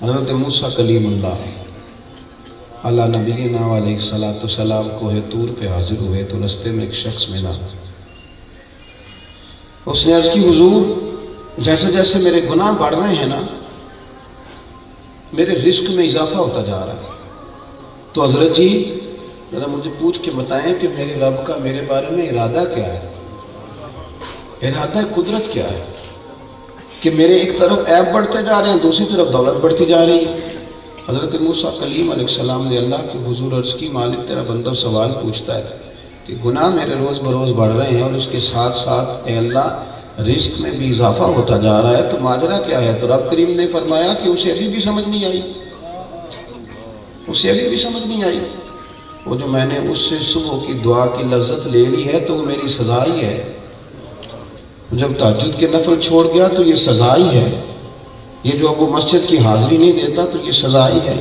حضرت موسیٰ کلیم اللہ علی نبینا علیہ السلام کوہ طور پہ حاضر ہوئے تو رستے میں ایک شخص ملا۔ اس نے عرض کی حضور جیسے جیسے میرے گناہ بڑھ رہے ہیں نا میرے رزق میں اضافہ ہوتا جا رہا ہے، تو حضرت جی ذرا مجھے پوچھ کے بتائیں کہ میرے رب کا میرے بارے میں ارادہ کیا ہے، ارادہ قدرت کیا ہے کہ میرے ایک طرف عیب بڑھتے جا رہے ہیں دوسری طرف دولت بڑھتی جا رہی ہے۔ حضرت موسیٰ کلیم علیہ السلام نے اللہ کے حضور عرض کی مالک تیرا بندہ سوال پوچھتا ہے کہ گناہ میرے روز بروز بڑھ رہے ہیں اور اس کے ساتھ ساتھ اے اللہ رزق میں بھی اضافہ ہوتا جا رہا ہے، تو ماجرا کیا ہے؟ تو رب کریم نے فرمایا کہ اسے ابھی بھی سمجھ نہیں آئی، اسے ابھی بھی سمجھ نہیں آئی۔ وہ جو میں نے اس سے صبح کی دعا کی لذت لے لی ہے تو وہ میری سزا ہی ہے، جب تہجد کے نفل چھوڑ گیا تو یہ سزا ہی ہے، یہ جو اب وہ مسجد کی حاضری نہیں دیتا تو یہ سزا ہی ہے۔